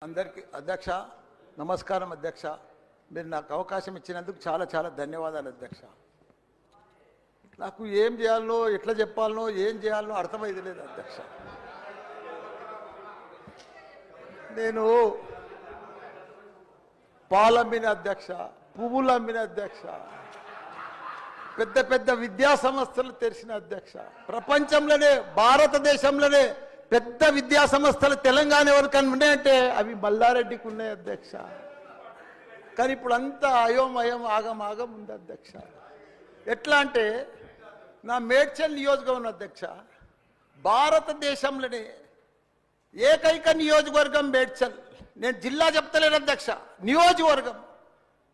అందరికీ అధ్యక్ష నమస్కారం అధ్యక్ష. మీరు నాకు అవకాశం ఇచ్చినందుకు చాలా చాలా ధన్యవాదాలు అధ్యక్ష. నాకు ఏం చేయాలనో ఎట్లా చెప్పాలనో ఏం చేయాలనో అర్థమైంది లేదు అధ్యక్ష. నేను పాలమ్మిన అధ్యక్ష, పువ్వులు అమ్మిన అధ్యక్ష, పెద్ద పెద్ద విద్యా సంస్థలు తెరిచిన అధ్యక్ష. ప్రపంచంలోనే భారతదేశంలోనే పెద్ద విద్యా సంస్థలు తెలంగాణ ఎవరికన్నా ఉన్నాయంటే అవి మల్లారెడ్డికి ఉన్నాయి అధ్యక్ష. కానీ ఇప్పుడు అంతా అయోమయం ఆగం ఉంది అధ్యక్ష. ఎట్లా అంటే నా మేడ్చల్ నియోజకవర్గం అధ్యక్ష, భారతదేశంలోనే ఏకైక నియోజకవర్గం మేడ్చల్. నేను జిల్లా చెప్తలేను అధ్యక్ష, నియోజకవర్గం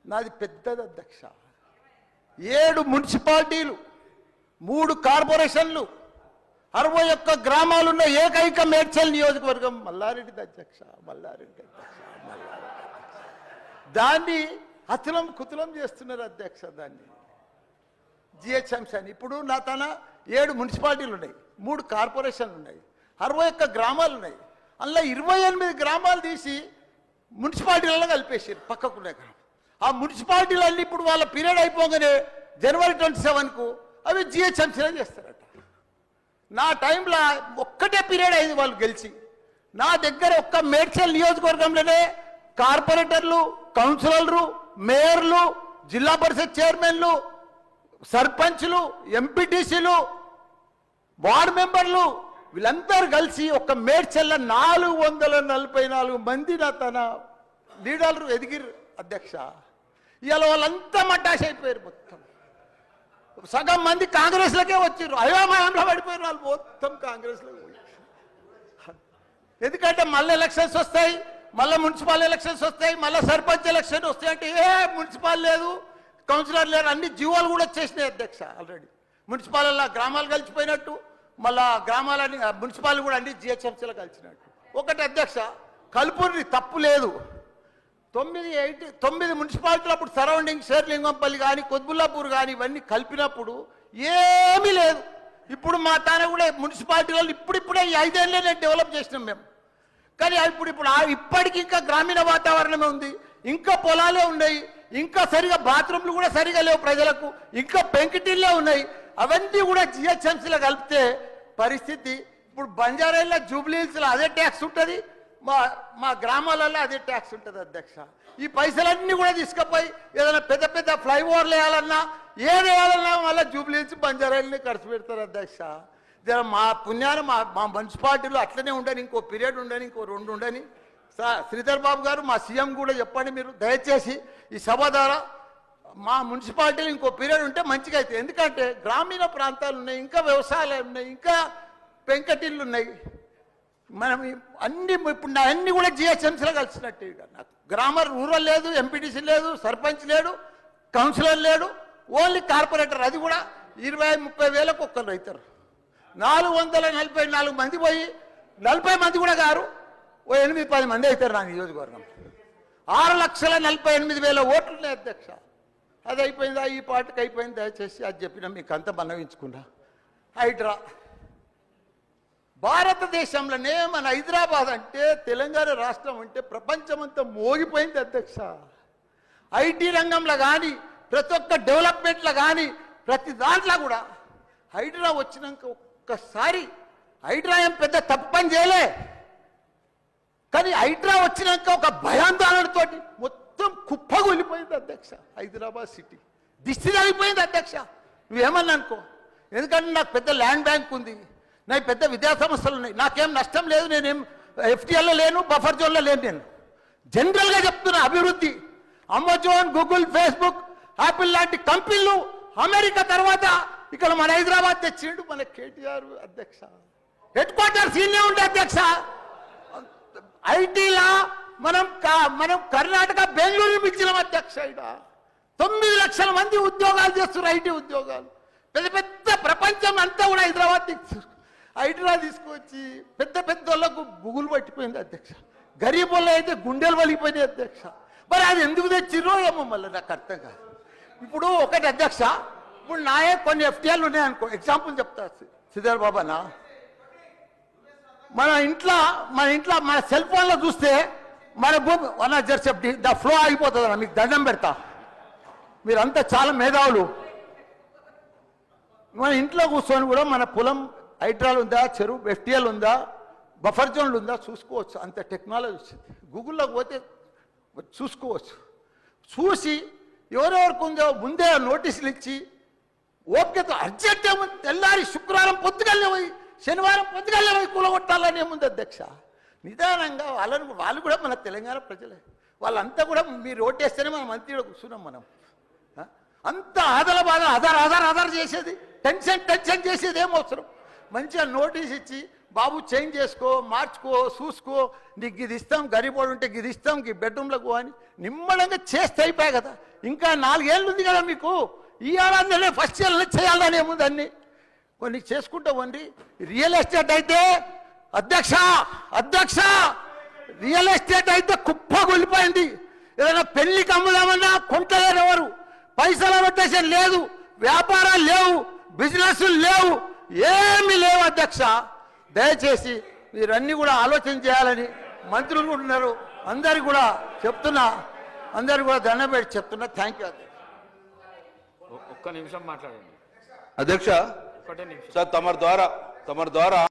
నాది పెద్దది అధ్యక్ష. 7 మున్సిపాలిటీలు, 3 కార్పొరేషన్లు, 61 గ్రామాలున్న ఏకైక మేడ్చల్ నియోజకవర్గం మల్లారెడ్డి అధ్యక్ష. దాన్ని అతులం కుతులం చేస్తున్నారు అధ్యక్ష. దాన్ని జిహెచ్ఎంసీ అని. ఇప్పుడు నా తన 7 మున్సిపాలిటీలు ఉన్నాయి, 3 కార్పొరేషన్లు ఉన్నాయి, 61 గ్రామాలు ఉన్నాయి. అందులో 28 గ్రామాలు తీసి మున్సిపాలిటీలలో కలిపేసారు పక్కకునే గ్రామం. ఆ మున్సిపాలిటీలన్నీ ఇప్పుడు వాళ్ళ పీరియడ్ అయిపోగానే జనవరి 27కు అవి జిహెచ్ఎంసీలో చేస్తారట. నా టైంలో ఒక్కటే పీరియడ్ అయింది వాళ్ళు గెలిచి. నా దగ్గర ఒక్క మేడ్చల్ నియోజకవర్గంలోనే కార్పొరేటర్లు, కౌన్సిలర్లు, మేయర్లు, జిల్లా పరిషత్ చైర్మన్లు, సర్పంచ్లు, ఎంపీటీసీలు, వార్డు మెంబర్లు వీళ్ళందరూ కలిసి ఒక్క మేడ్చల్లో 444 మంది నా తన లీడర్లు ఎదిగిరు అధ్యక్ష. ఇవాళ వాళ్ళంతా మటాష్ అయిపోయారు. మొత్తం సగం మంది కాంగ్రెస్లకే వచ్చారు. అయోమయంలో పడిపోయారు వాళ్ళు మొత్తం కాంగ్రెస్లో. ఎందుకంటే మళ్ళీ ఎలక్షన్స్ వస్తాయి, మళ్ళీ మున్సిపల్ ఎలక్షన్స్ వస్తాయి, మళ్ళీ సర్పంచ్ ఎలక్షన్ వస్తాయి అంటే ఏ మున్సిపల్ లేదు, కౌన్సిలర్ లేరు, అన్ని జీవోలు కూడా వచ్చేసినాయి అధ్యక్ష. ఆల్రెడీ మున్సిపాల్లో గ్రామాలు కలిసిపోయినట్టు, మళ్ళా గ్రామాలని మున్సిపాల్ కూడా అన్ని జిహెచ్ఎంసీలో కలిసినట్టు. ఒకటి అధ్యక్ష, కలుపుని తప్పు లేదు. 9 మున్సిపాలిటీలు అప్పుడు సరౌండింగ్ షేర్లింగంపల్లి కానీ కొద్బుల్లాపూర్ కానీ ఇవన్నీ కలిపినప్పుడు ఏమీ లేదు. ఇప్పుడు మా తాన కూడా మున్సిపాలిటీలలో ఇప్పుడిప్పుడే ఈ 5 ఏళ్ళనే డెవలప్ చేసినాం మేము. కానీ ఇప్పుడు ఇప్పటికి ఇంకా గ్రామీణ వాతావరణమే ఉంది, ఇంకా పొలాలే ఉన్నాయి, ఇంకా సరిగా బాత్రూమ్లు కూడా సరిగా లేవు ప్రజలకు, ఇంకా పెంకిటిల్లే ఉన్నాయి. అవన్నీ కూడా జిహెచ్ఎంసీలో కలిపితే పరిస్థితి ఇప్పుడు బంజారాల్లో, జూబ్లీహిల్స్లో అదే ట్యాక్స్ ఉంటుంది, మా గ్రామాలలో అదే ట్యాక్స్ ఉంటుంది అధ్యక్ష. ఈ పైసలన్నీ కూడా తీసుకుపోయి ఏదైనా పెద్ద పెద్ద ఫ్లైఓవర్లు వేయాలన్నా ఏది వేయాలన్నా మళ్ళీ జూబ్లీహిల్స్, బంజారాలని ఖర్చు పెడతారు అధ్యక్ష. మా పుణ్యాన్ని మా మున్సిపాలిటీలో అట్లనే ఉండని, ఇంకో పీరియడ్ ఉండని, ఇంకో 2 ఉండని. శ్రీధర్ బాబు గారు, మా సీఎం కూడా చెప్పండి మీరు దయచేసి ఈ సభ ద్వారా మా మున్సిపాలిటీలో ఇంకో పీరియడ్ ఉంటే మంచిగా అవుతుంది. ఎందుకంటే గ్రామీణ ప్రాంతాలు ఉన్నాయి, ఇంకా వ్యవసాయాలు ఉన్నాయి, ఇంకా పెంకటిళ్ళు ఉన్నాయి. మనం అన్ని ఇప్పుడు అన్నీ కూడా జిహెచ్ఎంసీలో కలిసినట్టు. నాకు రూరల్ లేదు, ఎంపీటీసీ లేదు, సర్పంచ్ లేడు, కౌన్సిలర్ లేడు, ఓన్లీ కార్పొరేటర్. అది కూడా 20-30 వేలకు ఒక్కరు అవుతారు. 444 మంది పోయి 40 మంది కూడా గారు 8-10 మంది అవుతారు నా నియోజకవర్గం. 6,48,000 ఓట్లు ఉన్నాయి అధ్యక్ష. అది అయిపోయిందా? ఈ పార్టీకి అయిపోయింది. దయచేసి అది చెప్పినా మీకు అంత మనవించుకున్నా. హైడ్రా భారతదేశంలోనే మన హైదరాబాద్ అంటే, తెలంగాణ రాష్ట్రం అంటే ప్రపంచమంతా మోగిపోయింది అధ్యక్ష. ఐటీ రంగంలో కానీ, ప్రతి ఒక్క డెవలప్మెంట్లో కానీ, ప్రతి దాంట్లో కూడా హైడ్రా వచ్చినాక ఒక్కసారి హైడ్రా ఏం పెద్ద తప్పు పని చేయలే. కానీ హైడ్రా వచ్చినాక ఒక భయాందోళనతో మొత్తం కుప్పగొలిపోయింది అధ్యక్ష. హైదరాబాద్ సిటీ దిష్టి తగిలిపోయింది అధ్యక్ష. నువ్వేమన్నా అనుకో, ఎందుకంటే నాకు పెద్ద ల్యాండ్ బ్యాంక్ ఉంది, నాకు పెద్ద విద్యా సంస్థలు ఉన్నాయి, నాకేం నష్టం లేదు, నేనేం ఎఫ్టీఎల్లో లేను, బఫర్ జోన్లో లేను. నేను జనరల్గా చెప్తున్నా, అభివృద్ధి అమెజాన్, గూగుల్, ఫేస్బుక్, యాపిల్ లాంటి కంపెనీలు అమెరికా తర్వాత ఇక్కడ మన హైదరాబాద్ తెచ్చిండు మన కేటీఆర్ అధ్యక్ష. హెడ్ క్వార్టర్స్ ఈయనే ఉండే అధ్యక్ష. ఐటీలా మనం కర్ణాటక, బెంగళూరు మించినాం అధ్యక్ష. ఇక్కడ 9 లక్షల మంది ఉద్యోగాలు చేస్తున్నారు, ఐటీ ఉద్యోగాలు. పెద్ద పెద్ద ప్రపంచం అంతా కూడా హైడ్రా తీసుకొచ్చి పెద్ద పెద్ద వాళ్ళకు బుగులు పట్టిపోయింది అధ్యక్ష. గరీబుల్లో అయితే గుండెలు వలిగిపోయినాయి అధ్యక్ష. మరి అది ఎందుకు తెచ్చిర్రో ఏమో మళ్ళీ నాకు అర్థం కాదు. ఇప్పుడు ఒకటి అధ్యక్ష, ఇప్పుడు నాయే కొన్ని ఎఫ్టీఎల్ ఉన్నాయనుకో, ఎగ్జాంపుల్ చెప్తా శ్రీధర్ బాబానా. మన ఇంట్లో మన సెల్ ఫోన్లో చూస్తే మన భూమి అన్న జర్సెప్టి ద ఫ్లో అయిపోతుంది అన్న, మీకు దండం పెడతా. మీరంతా చాలా మేధావులు. మన ఇంట్లో కూర్చొని కూడా మన పొలం హైడ్రాల్ ఉందా, చెరువు ఎఫ్టీఎల్ ఉందా, బఫర్ జోన్లు ఉందా చూసుకోవచ్చు. అంత టెక్నాలజీ వచ్చింది. గూగుల్లోకి పోతే చూసుకోవచ్చు. చూసి ఎవరెవరికి ఉందో ముందే నోటీసులు ఇచ్చి ఓపికతో అర్జెంట్ ఏముంది, తెల్లారి శుక్రవారం పొద్దుగల్లే పోయి శనివారం పొద్దుగల్లే పోయి కూలగొట్టాలని ఏముంది అధ్యక్ష. నిదానంగా వాళ్ళు కూడా మన తెలంగాణ ప్రజలే. వాళ్ళంతా కూడా మీరు ఓటేస్తేనే మనం మంత్రిలో కూర్చున్నాం. మనం అంత ఆదల బాధ ఆధార్ చేసేది, టెన్షన్ చేసేది ఏం అవసరం. మంచిగా నోటీస్ ఇచ్చి బాబు చేంజ్ చేసుకో, మార్చుకో, చూసుకో, నీకు ఇది ఇస్తాం, గరీబోడు ఉంటే ఇది ఇస్తాం, ఈ బెడ్రూమ్లకు అని నిమ్మడంగా చేస్తే అయిపోయాయి కదా. ఇంకా 4 ఏళ్ళు ఉంది కదా మీకు. ఈ ఏడాదిలోనే ఫస్ట్ ఇయర్లో చేయాలని ఏముంది. అన్ని కొన్ని చేసుకుంటామండి. రియల్ ఎస్టేట్ అయితే అధ్యక్ష రియల్ ఎస్టేట్ అయితే కుప్ప కొలిపోయింది. ఏదైనా పెళ్లికి అమ్ముదామన్నా కొంటలేరు ఎవరు. పైసల రొటేషన్ లేదు, వ్యాపారాలు లేవు, బిజినెస్ లేవు, ఏమీ లేవు అధ్యక్ష. దయచేసి మీరన్నీ కూడా ఆలోచన చేయాలని మంత్రులు ఉన్నారు. అందరికి కూడా చెప్తున్నా, అందరికి కూడా దండం పెట్టి చెప్తున్నా. థ్యాంక్ యూ అధ్యక్ష. ఒక్క నిమిషం మాట్లాడండి అధ్యక్ష. ఒకటే నిమిషం సార్ తమరి ద్వారా